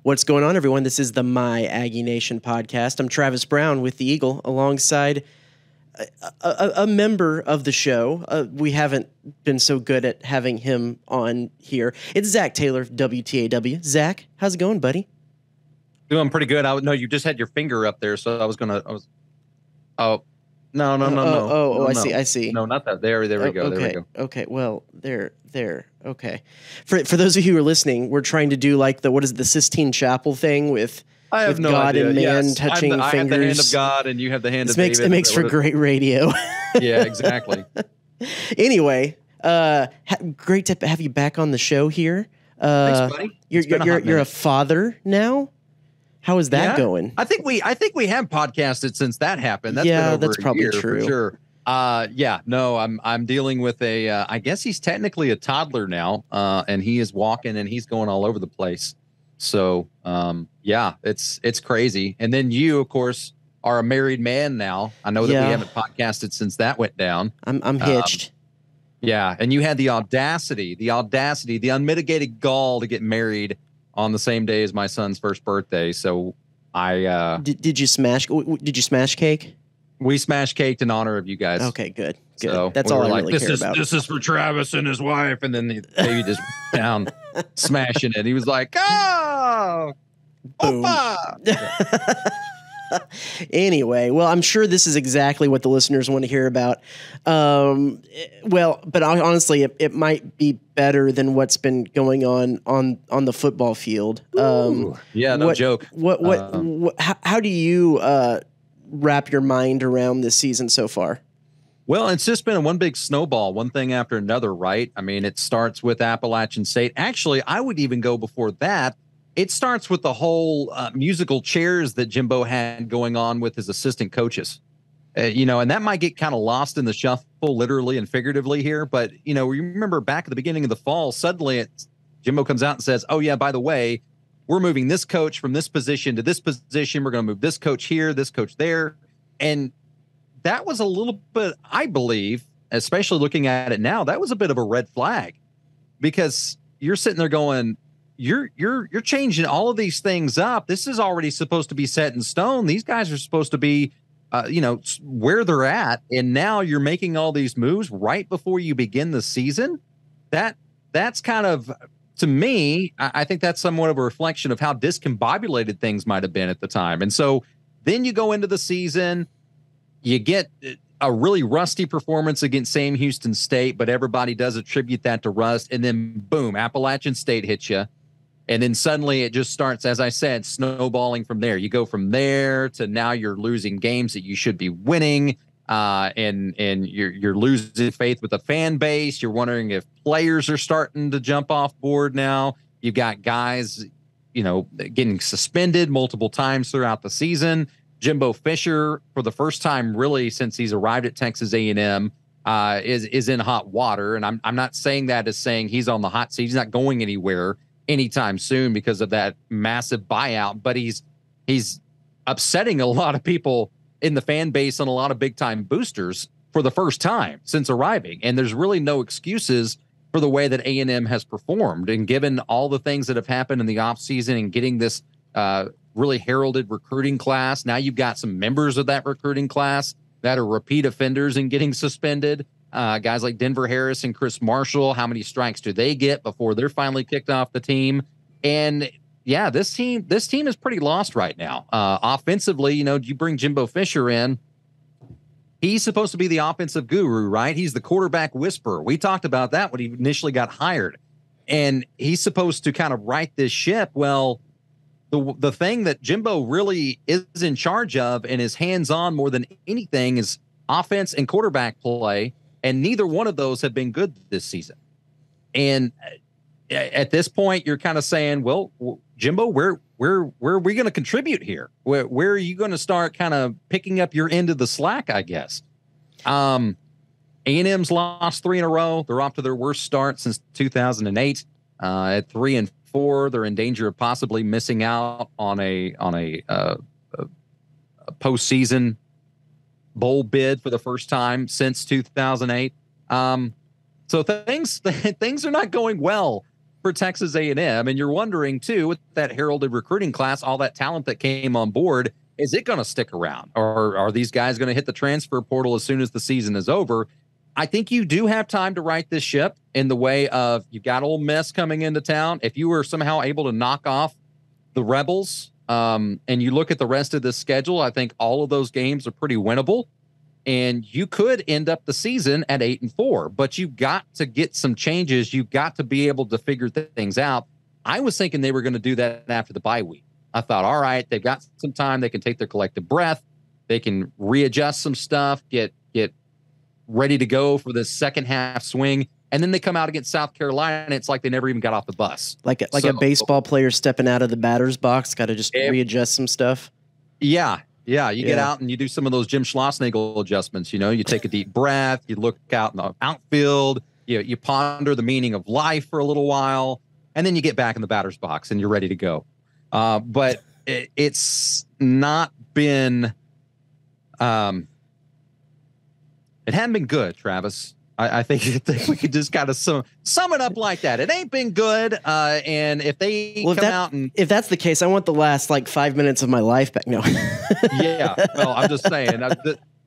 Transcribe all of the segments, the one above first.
What's going on, everyone? This is the My Aggie Nation podcast. I'm Travis Brown with the Eagle, alongside a member of the show. We haven't been so good at having him on here. It's Zach Taylor of WTAW. Zach, how's it going, buddy? Doing pretty good. No, you just had your finger up there, so Oh, no. I see. No, not that. There we go. Okay. There we go. Okay. Well, there. Okay. For those of you who are listening, we're trying to do like the Sistine Chapel thing with God idea. and man touching fingers. I have the hand of God, and you have the hand of David. It makes for great radio. Yeah, exactly. Anyway, great to have you back on the show here. Thanks, buddy. You're a father now. How is that going? I think we have podcasted since that happened. That's probably true. For sure. I'm dealing with I guess he's technically a toddler now, and he is walking and he's going all over the place. So, it's crazy. And then you, of course, are a married man now. I know that we haven't podcasted since that went down. I'm hitched. And you had the audacity, the unmitigated gall to get married on the same day as my son's first birthday. So did you smash cake? We smashed cake in honor of you guys. Okay, good. So that's all I really care about. This is for Travis and his wife. And then the baby just down smashing it. He was like, oh, boom. Anyway, well, I'm sure this is exactly what the listeners want to hear about. But honestly, it might be better than what's been going on the football field. No joke. How do you wrap your mind around this season so far? Well, it's just been one big snowball, one thing after another, right? I mean, it starts with Appalachian State. Actually, I would even go before that. It starts with the whole musical chairs that Jimbo had going on with his assistant coaches, and that might get kind of lost in the shuffle, literally and figuratively here. But, you remember back at the beginning of the fall, suddenly Jimbo comes out and says, oh, yeah, by the way, we're moving this coach from this position to this position. We're going to move this coach here, this coach there. And that was a little bit, I believe, especially looking at it now, that was a bit of a red flag, because you're sitting there going, you're changing all of these things up. This is already supposed to be set in stone. These guys are supposed to be, where they're at. And now you're making all these moves right before you begin the season. That's kind of, to me, I think that's somewhat of a reflection of how discombobulated things might have been at the time. And so then you go into the season, you get a really rusty performance against Sam Houston State, but everybody does attribute that to rust. And then boom, Appalachian State hits you. And then suddenly it just starts, as I said, snowballing from there. You go from there to now you're losing games that you should be winning. And you're losing faith with the fan base. You're wondering if players are starting to jump off board now. You've got guys, getting suspended multiple times throughout the season. Jimbo Fisher, for the first time really since he's arrived at Texas A&M, is in hot water. And I'm not saying that as saying he's on the hot seat. He's not going anywhere anytime soon because of that massive buyout. But he's upsetting a lot of people in the fan base and a lot of big time boosters for the first time since arriving. And there's really no excuses for the way that A&M has performed. And given all the things that have happened in the offseason and getting this really heralded recruiting class, now you've got some members of that recruiting class that are repeat offenders and getting suspended. Guys like Denver Harris and Chris Marshall, how many strikes do they get before they're finally kicked off the team? And yeah, this team is pretty lost right now. Offensively, you bring Jimbo Fisher in. He's supposed to be the offensive guru, right? He's the quarterback whisperer. We talked about that when he initially got hired. And he's supposed to kind of right this ship. Well, the thing that Jimbo really is in charge of and is hands-on more than anything is offense and quarterback play. And neither one of those have been good this season. And at this point, you're kind of saying, well, Jimbo, where are we going to contribute here? Where are you going to start kind of picking up your end of the slack, I guess? A&M's lost 3 in a row. They're off to their worst start since 2008. At 3-4, they're in danger of possibly missing out on a postseason bowl bid for the first time since 2008. So things are not going well for Texas A&M. And you're wondering, too, with that heralded recruiting class, all that talent that came on board, is it going to stick around? Or are these guys going to hit the transfer portal as soon as the season is over? I think you do have time to right this ship in the way of you've got Ole Miss coming into town. If you were somehow able to knock off the Rebels and you look at the rest of the schedule, I think all of those games are pretty winnable. And you could end up the season at 8-4, but you've got to get some changes. You've got to be able to figure things out. I was thinking they were going to do that after the bye week. I thought, all right, they've got some time. They can take their collective breath. They can readjust some stuff, get ready to go for the second half swing. And then they come out against South Carolina, and it's like they never even got off the bus. Like a baseball player stepping out of the batter's box, got to just readjust some stuff. Yeah. You get out and you do some of those Jim Schlossnagle adjustments. You take a deep breath, you look out in the outfield, you ponder the meaning of life for a little while, and then you get back in the batter's box and you're ready to go. But it's not been it hadn't been good, Travis. I think we could just kind of sum it up like that. It ain't been good. And if they if that's the case, I want the last 5 minutes of my life back. No. Yeah. Well, I'm just saying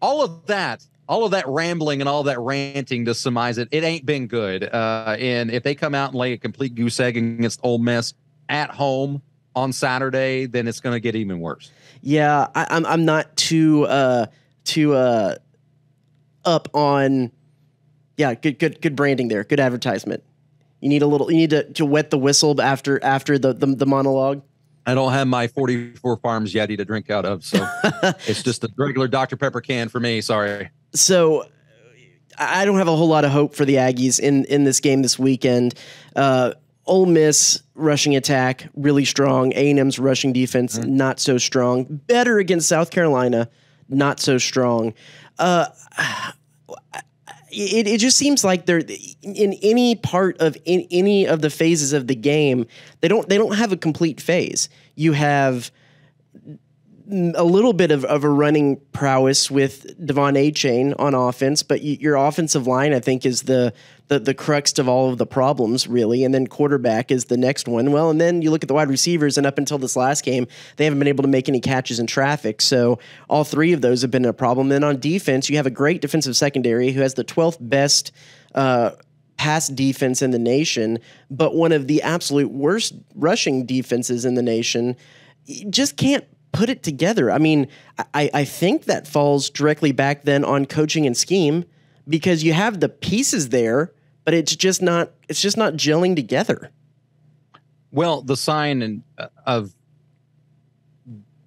all of that rambling and all that ranting to surmise it ain't been good. And if they come out and lay a complete goose egg against Ole Miss at home on Saturday, then it's going to get even worse. Yeah. I'm not too up on. Yeah, good branding there. Good advertisement. You need to wet the whistle after the monologue. I don't have my 44 Farms Yeti to drink out of, so it's just a regular Dr. Pepper can for me. Sorry. So I don't have a whole lot of hope for the Aggies in this game this weekend. Ole Miss rushing attack really strong. A&M's rushing defense not so strong. Better against South Carolina, not so strong. It just seems like they're in any part of any of the phases of the game, they don't have a complete phase. You have a little bit of a running prowess with Devon Achane on offense, but your offensive line, I think, is the crux of all of the problems, really. And then quarterback is the next one. Well, and then you look at the wide receivers, and up until this last game, they haven't been able to make any catches in traffic. So all three of those have been a problem. Then on defense, you have a great defensive secondary who has the 12th best pass defense in the nation, but one of the absolute worst rushing defenses in the nation. You just can't put it together. I mean, I think that falls directly back then on coaching and scheme, because you have the pieces there, but it's just not gelling together. Well, the sign of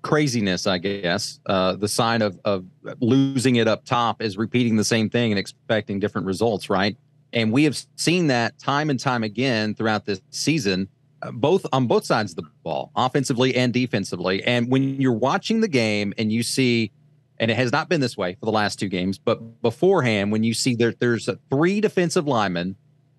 craziness, I guess, the sign of losing it up top is repeating the same thing and expecting different results, right? And we have seen that time and time again throughout this season, on both sides of the ball, offensively and defensively. And when you're watching the game and you see, and it has not been this way for the last two games, but beforehand, when you see there's 3 defensive linemen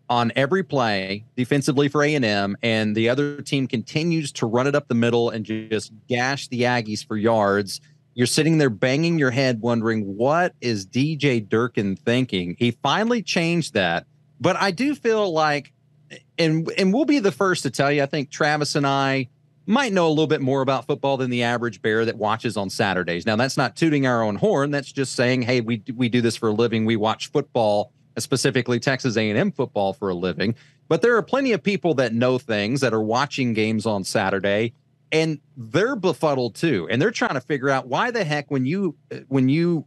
on every play defensively for A&M, and the other team continues to run it up the middle and just gash the Aggies for yards, you're sitting there banging your head wondering, what is DJ Durkin thinking? He finally changed that. But I do feel like, and we'll be the first to tell you, I think Travis and I might know a little bit more about football than the average bear that watches on Saturdays. Now, that's not tooting our own horn. That's just saying, hey, we do this for a living. We watch football, specifically Texas A&M football, for a living. But there are plenty of people that know things, that are watching games on Saturday, and they're befuddled too. And they're trying to figure out why the heck, when you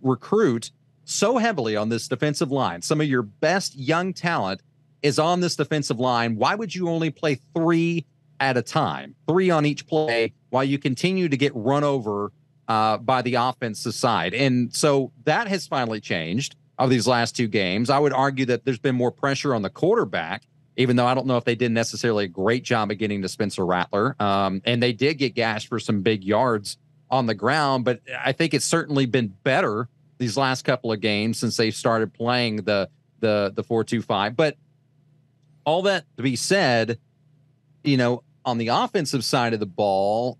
recruit so heavily on this defensive line, some of your best young talent is on this defensive line, why would you only play 3 at a time, 3 on each play, while you continue to get run over by the offensive side? And so that has finally changed of these last 2 games. I would argue that there's been more pressure on the quarterback, even though I don't know if they did necessarily a great job of getting to Spencer Rattler. And they did get gashed for some big yards on the ground, but I think it's certainly been better these last couple of games since they started playing the 4-2-5. But all that to be said, on the offensive side of the ball,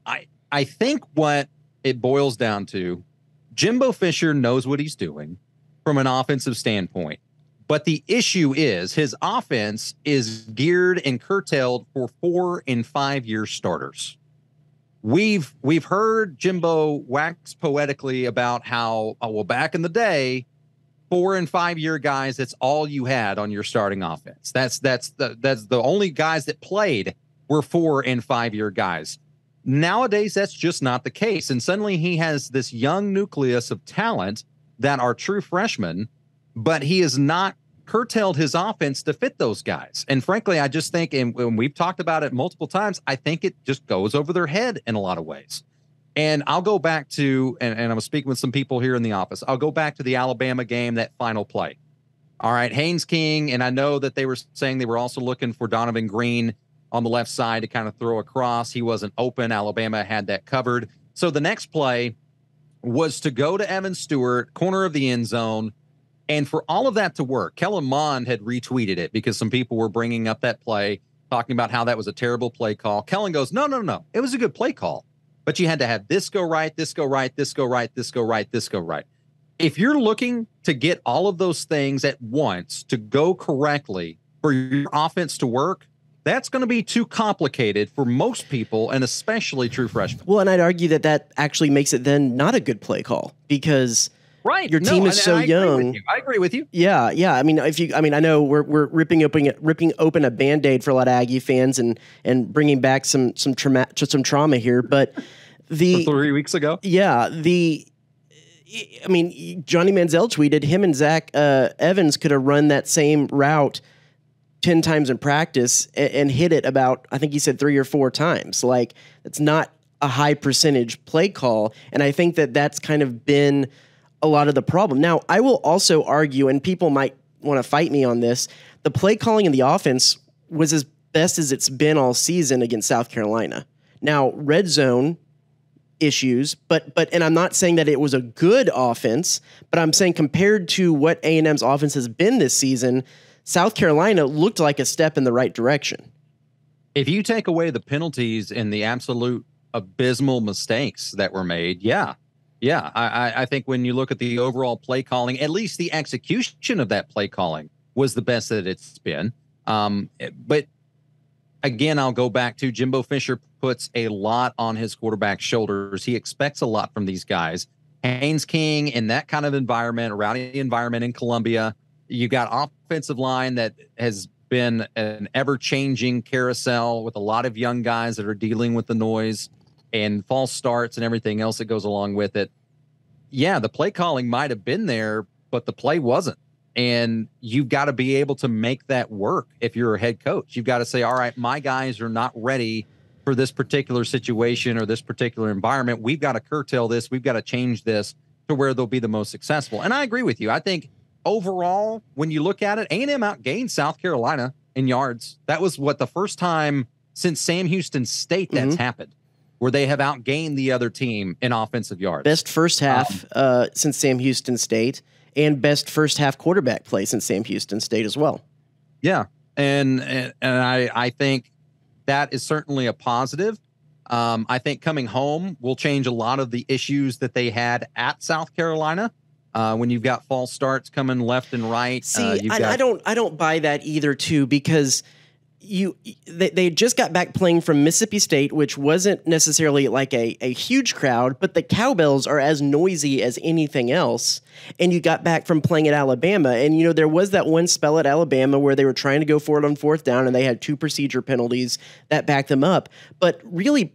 I think what it boils down to, Jimbo Fisher knows what he's doing from an offensive standpoint. But the issue is his offense is geared and curtailed for 4 and 5 year starters. We've heard Jimbo wax poetically about how, well, back in the day, 4 and 5 year guys, that's all you had on your starting offense. That's the only guys that played were 4 and 5 year guys. Nowadays, that's just not the case. And suddenly he has this young nucleus of talent that are true freshmen, but he has not curtailed his offense to fit those guys. And frankly, I just think, and when we've talked about it multiple times, I think it just goes over their head in a lot of ways. And I'll go back to, and I'm speaking with some people here in the office, I'll go back to the Alabama game, that final play. All right, Haynes King, and I know that they were saying they were also looking for Donovan Green on the left side to kind of throw across. He wasn't open. Alabama had that covered. So the next play was to go to Evan Stewart, corner of the end zone. And for all of that to work, Kellen Mond had retweeted it because some people were bringing up that play, talking about how that was a terrible play call. Kellen goes, no. It was a good play call. But you had to have this go right, this go right, this go right, this go right, this go right. If you're looking to get all of those things at once to go correctly for your offense to work, that's going to be too complicated for most people, and especially true freshmen. Well, and I'd argue that that actually makes it then not a good play call because your team is so young. I agree with you. Yeah. I mean, I know we're ripping open a Band-Aid for a lot of Aggie fans and bringing back some trauma here, but For 3 weeks ago. Yeah. Johnny Manziel tweeted him and Zach Evans could have run that same route 10 times in practice and hit it about, I think he said 3 or 4 times. Like, it's not a high percentage play call. And I think that that's kind of been a lot of the problem. Now, I will also argue, and people might want to fight me on this, the play calling in the offense was as best as it's been all season against South Carolina. Now, red zone issues, but and I'm not saying that it was a good offense, but I'm saying compared to what A&M's offense has been this season, South Carolina looked like a step in the right direction. If you take away the penalties and the absolute abysmal mistakes that were made, I think when you look at the overall play calling, at least the execution of that play calling was the best that it's been. But again, I'll go back to Jimbo Fisher puts a lot on his quarterback's shoulders. He expects a lot from these guys. Haynes King in that kind of environment, a rowdy environment in Columbia. You got offensive line that has been an ever-changing carousel with a lot of young guys that are dealing with the noise and false starts and everything else that goes along with it. Yeah, the play calling might have been there, but the play wasn't. And you've got to be able to make that work if you're a head coach. You've got to say, all right, my guys are not ready for this particular situation or this particular environment. We've got to curtail this. We've got to change this to where they'll be the most successful. And I agree with you. I think overall, when you look at it, A&M outgained South Carolina in yards. That was the first time since Sam Houston State that's happened, where they have outgained the other team in offensive yards. Best first half since Sam Houston State, and best first half quarterback play since Sam Houston State as well. Yeah, and I think that is certainly a positive. I think coming home will change a lot of the issues that they had at South Carolina. When you've got false starts coming left and right. See, I don't buy that either, too, because they just got back playing from Mississippi State, which wasn't necessarily like a huge crowd, but the cowbells are as noisy as anything else. And you got back from playing at Alabama, and there was that one spell at Alabama where they were trying to go for it on 4th down, and they had 2 procedure penalties that backed them up. But really,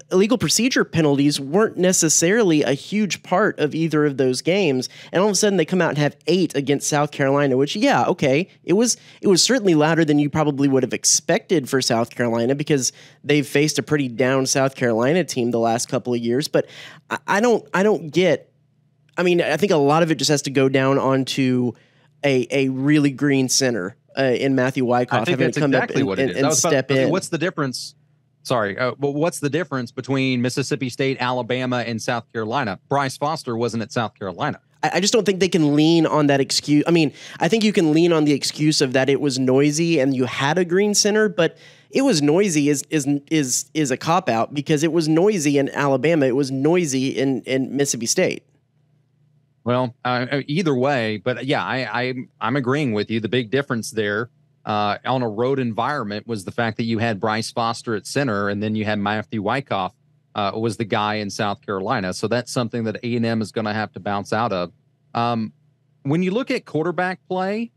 illegal procedure penalties weren't necessarily a huge part of either of those games, and all of a sudden they come out and have 8 against South Carolina, which it was certainly louder than you probably would have expected for South Carolina because they've faced a pretty down South Carolina team the last couple of years. But I don't get. I mean, I think a lot of it just has to go down onto a really green center in Matthew Wyckoff having to come exactly up and step in. What's the difference? Sorry, but what's the difference between Mississippi State, Alabama, and South Carolina? Bryce Foster wasn't at South Carolina. I just don't think they can lean on that excuse. I mean, I think you can lean on the excuse of that it was noisy and you had a green center, but it was noisy is a cop out because it was noisy in Alabama. It was noisy in Mississippi State. Well, either way, but yeah, I'm agreeing with you. The big difference there on a road environment was the fact that you had Bryce Foster at center, and then you had Matthew Wyckoff was the guy in South Carolina. So that's something that A&M is going to have to bounce out of. When you look at quarterback play,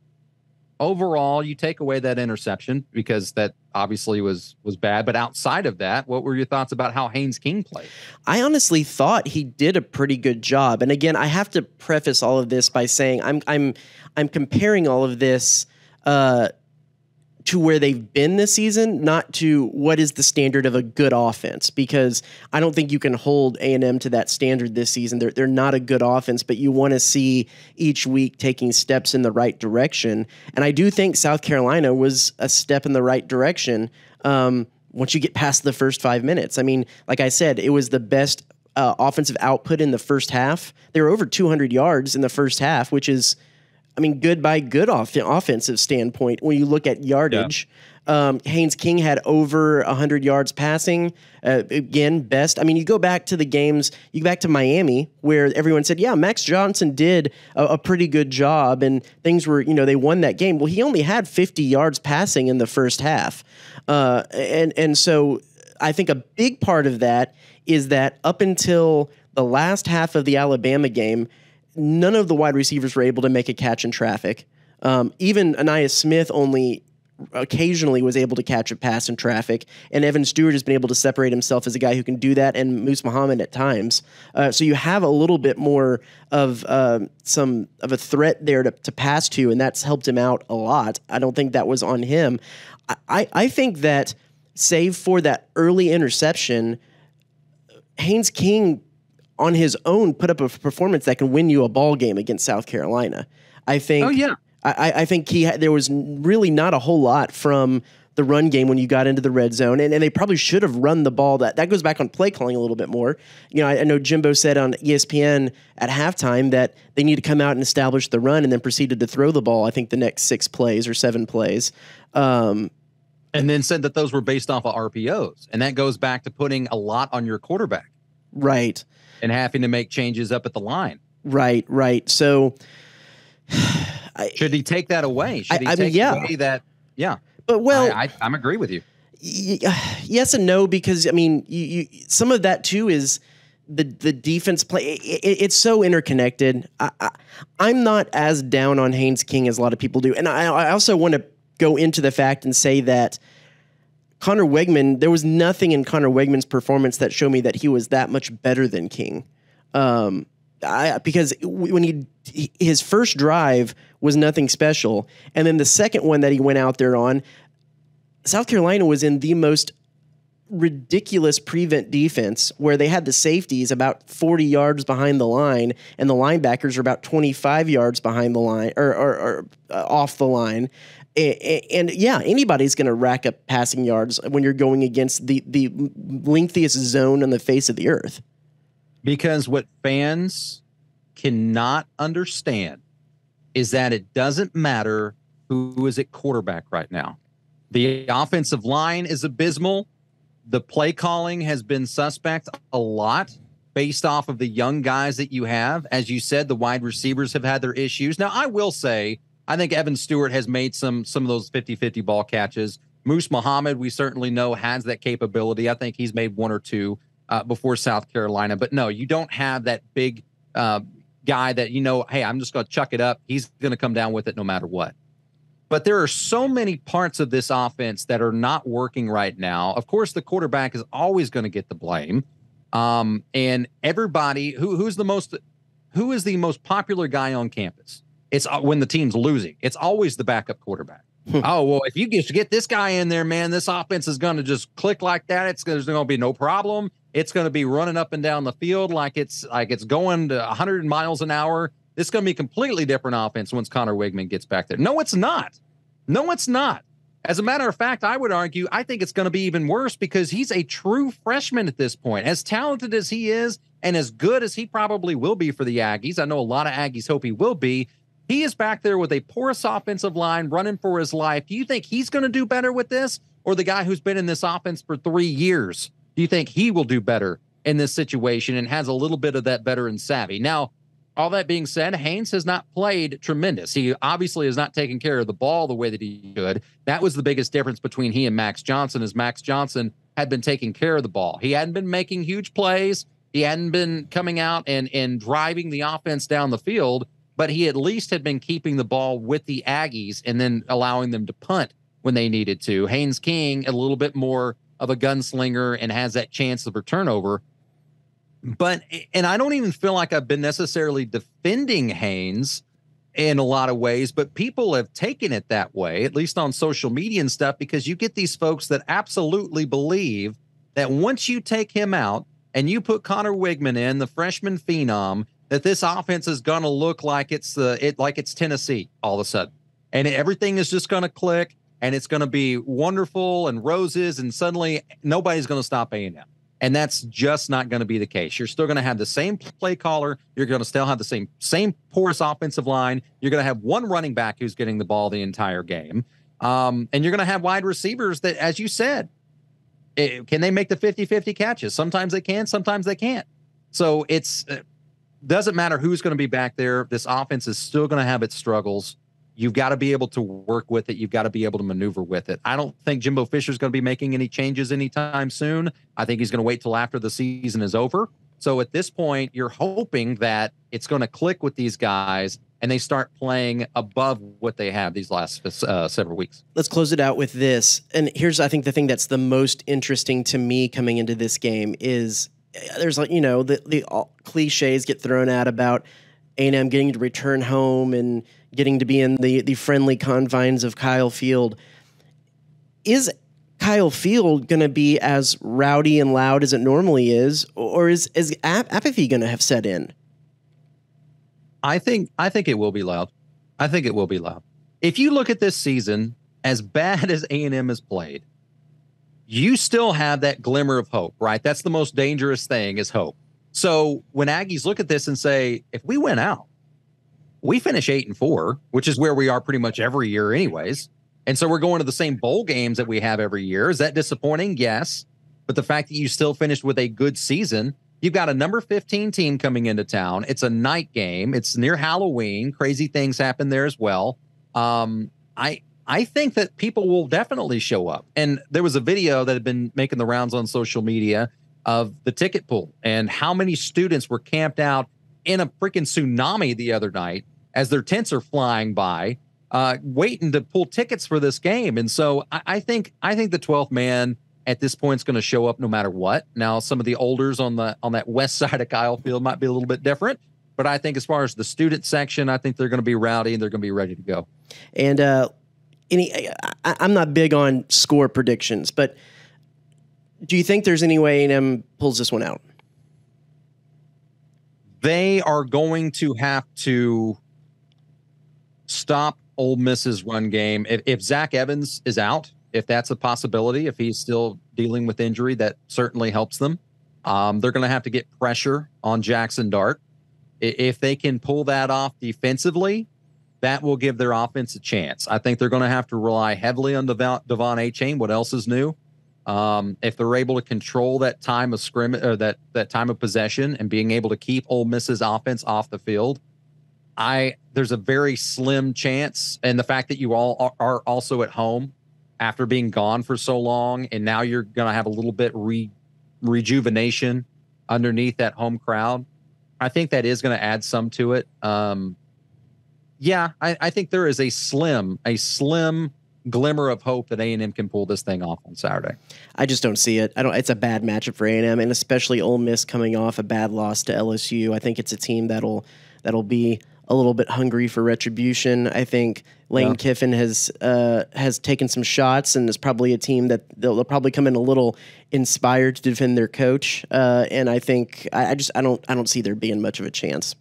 overall, you take away that interception because that obviously was bad. But outside of that, what were your thoughts about how Haynes King played? I honestly thought he did a pretty good job. And again, I have to preface all of this by saying I'm comparing all of this to where they've been this season, not to what is the standard of a good offense, because I don't think you can hold A&M to that standard this season. They're not a good offense, but you want to see each week taking steps in the right direction. And I do think South Carolina was a step in the right direction once you get past the first 5 minutes. I mean, like I said, it was the best offensive output in the first half. They were over 200 yards in the first half, which is, I mean, good by good offensive standpoint. When you look at yardage, Haynes King had over 100 yards passing. Again, best. I mean, you go back to the games, you go back to Miami, where everyone said, yeah, Max Johnson did a pretty good job, and things were, they won that game. Well, he only had 50 yards passing in the first half. And so I think a big part of that is that up until the last half of the Alabama game, none of the wide receivers were able to make a catch in traffic. Even Aniyah Smith only occasionally was able to catch a pass in traffic, and Evan Stewart has been able to separate himself as a guy who can do that, and Moose Muhammad at times. So you have a little bit more of a threat there to pass to, and that's helped him out a lot. I don't think that was on him. I think that save for that early interception, Haynes King on his own put up a performance that can win you a ball game against South Carolina. I think. Oh yeah. I think there was really not a whole lot from the run game when you got into the red zone, and they probably should have run the ball. That goes back on play calling a little bit more. I know Jimbo said on ESPN at halftime that they need to come out and establish the run, and then proceeded to throw the ball. I think the next 6 plays or 7 plays. And then said that those were based off of RPOs, and that goes back to putting a lot on your quarterback. Right. And having to make changes up at the line. Right. So should he take that away? Should he take away that? Yeah. But I'm agree with you. Yes and no, because I mean, you some of that too is the defense play. It's so interconnected. I'm not as down on Haynes King as a lot of people do, and I also want to go into the fact and say that Connor Wegman, there was nothing in Connor Wegman's performance that showed me that he was that much better than King. Because when his first drive was nothing special, and then the second one that he went out there on, South Carolina was in the most ridiculous prevent defense where they had the safeties about 40 yards behind the line, and the linebackers are about 25 yards behind the line or off the line. And yeah, anybody's going to rack up passing yards when you're going against the lengthiest zone on the face of the earth. Because what fans cannot understand is that it doesn't matter who is at quarterback right now. The offensive line is abysmal. The play calling has been suspect a lot based off of the young guys that you have. As you said, the wide receivers have had their issues. Now, I will say, I think Evan Stewart has made some of those 50-50 ball catches. Moose Muhammad, we certainly know, has that capability. I think he's made 1 or 2 before South Carolina. But no, you don't have that big guy that, hey, I'm just going to chuck it up. He's going to come down with it no matter what. But there are so many parts of this offense that are not working right now. Of course, the quarterback is always going to get the blame. And everybody who is the most popular guy on campus? It's when the team's losing. It's always the backup quarterback. Oh, well, if you get this guy in there, man, this offense is going to just click like that. There's going to be no problem. It's going to be running up and down the field like it's going to 100 miles an hour. This is going to be a completely different offense once Connor Wegman gets back there. No, it's not. No, it's not. As a matter of fact, I would argue, I think it's going to be even worse because he's a true freshman at this point. As talented as he is and as good as he probably will be for the Aggies, I know a lot of Aggies hope he will be. He is back there with a porous offensive line running for his life. Do you think he's going to do better with this? Or the guy who's been in this offense for 3 years? Do you think he will do better in this situation and has a little bit of that veteran savvy? Now, All that being said, Haynes has not played tremendous. He obviously has not taken care of the ball the way that he could. That was the biggest difference between he and Max Johnson, is Max Johnson had been taking care of the ball. He hadn't been making huge plays. He hadn't been coming out and driving the offense down the field, but he at least had been keeping the ball with the Aggies and then allowing them to punt when they needed to. Haynes King, a little bit more of a gunslinger and has that chance of a turnover. And I don't even feel like I've been necessarily defending Haynes in a lot of ways, but people have taken it that way, at least on social media and stuff, because you get these folks that absolutely believe that once you take him out and you put Connor Wigman in, the freshman phenom, that this offense is going to look like it's Tennessee all of a sudden. And everything is just going to click and it's going to be wonderful and roses, and suddenly nobody's going to stop A&M. And that's just not going to be the case. You're still going to have the same play caller. You're going to still have the same porous offensive line. You're going to have one running back who's getting the ball the entire game. And you're going to have wide receivers that, as you said, can they make the 50-50 catches? Sometimes they can, sometimes they can't. So it's doesn't matter who's going to be back there. This offense is still going to have its struggles. You've got to be able to work with it. You've got to be able to maneuver with it. I don't think Jimbo Fisher's going to be making any changes anytime soon. I think he's going to wait till after the season is over. So at this point, you're hoping that it's going to click with these guys and they start playing above what they have these last several weeks. Let's close it out with this. And here's, I think, the thing that's the most interesting to me coming into this game is there's the cliches get thrown out about A&M getting to return home and getting to be in the friendly confines of Kyle Field. Is Kyle Field going to be as rowdy and loud as it normally is, or is apathy going to have set in? I think it will be loud. I think it will be loud. If you look at this season, as bad as A&M has played, you still have that glimmer of hope, right? That's the most dangerous thing, is hope. So when Aggies look at this and say, if we win out, we finish 8-4, which is where we are pretty much every year anyways. And so we're going to the same bowl games that we have every year. Is that disappointing? Yes. But the fact that you still finished with a good season, you've got a number 15 team coming into town. It's a night game. It's near Halloween. Crazy things happen there as well. I think that people will definitely show up. And there was a video that had been making the rounds on social media of the ticket pool and how many students were camped out in a freaking tsunami the other night as their tents are flying by, waiting to pull tickets for this game. And so I think the 12th man at this point is going to show up no matter what. Now, some of the olders on that west side of Kyle Field might be a little bit different, but I think as far as the student section, I think they're going to be rowdy and they're going to be ready to go. And I'm not big on score predictions, but do you think there's any way A&M pulls this one out? They are going to have to stop Ole Miss's run game. If Zach Evans is out, if that's a possibility, if he's still dealing with injury, that certainly helps them. They're going to have to get pressure on Jackson Dart. If they can pull that off defensively, that will give their offense a chance. I think they're going to have to rely heavily on Devon Achane. What else is new? If they're able to control that time of scrimmage or that time of possession and being able to keep Ole Miss's offense off the field, there's a very slim chance. And the fact that you all are also at home after being gone for so long, and now you're going to have a little bit rejuvenation underneath that home crowd, I think that is going to add some to it. I think there is a slim glimmer of hope that A&M can pull this thing off on Saturday. I just don't see it. It's a bad matchup for A&M, and especially Ole Miss coming off a bad loss to LSU. I think it's a team that'll be a little bit hungry for retribution. I think Lane Kiffin has taken some shots, and is probably a team that they'll probably come in a little inspired to defend their coach. And I think I don't see there being much of a chance.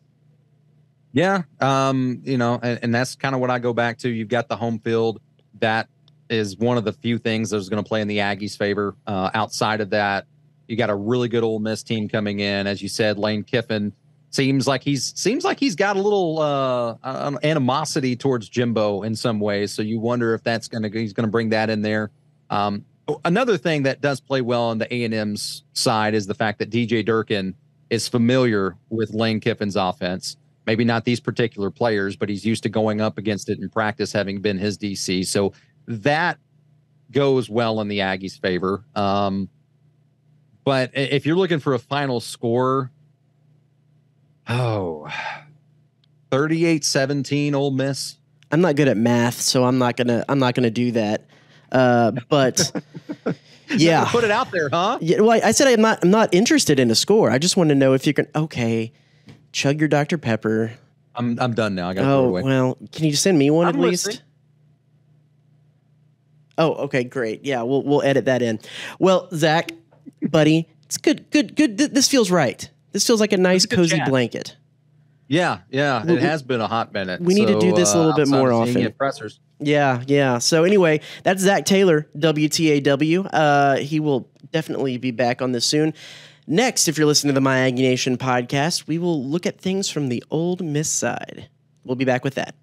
Yeah, and that's kind of what I go back to. You've got the home field. That is one of the few things that's going to play in the Aggies' favor. Outside of that, you got a really good Ole Miss team coming in. As you said, Lane Kiffin seems like he's got a little animosity towards Jimbo in some ways. So you wonder if he's going to bring that in there. Another thing that does play well on the A&M's side is the fact that DJ Durkin is familiar with Lane Kiffin's offense. Maybe not these particular players, but he's used to going up against it in practice, having been his DC. So that goes well in the Aggies' favor. But if you're looking for a final score, 38-17 Ole Miss. I'm not good at math, so I'm not gonna do that. But yeah, put it out there, huh? Yeah, well, I said I'm not interested in a score. I just want to know if you can. Okay, chug your Dr. Pepper. I'm done now. I got to throw it away. Well, can you just send me one at listening. least? Oh, okay, great. Yeah, we'll edit that in. Well, Zach, buddy, it's good. This feels right. This feels like a nice, cozy blanket. Yeah. It has been a hot minute. We need to do this a little bit more often. Pressers. Yeah. So anyway, that's Zach Taylor, WTAW. He will definitely be back on this soon. Next, if you're listening to the My Aggie Nation podcast, we will look at things from the Ole Miss side. We'll be back with that.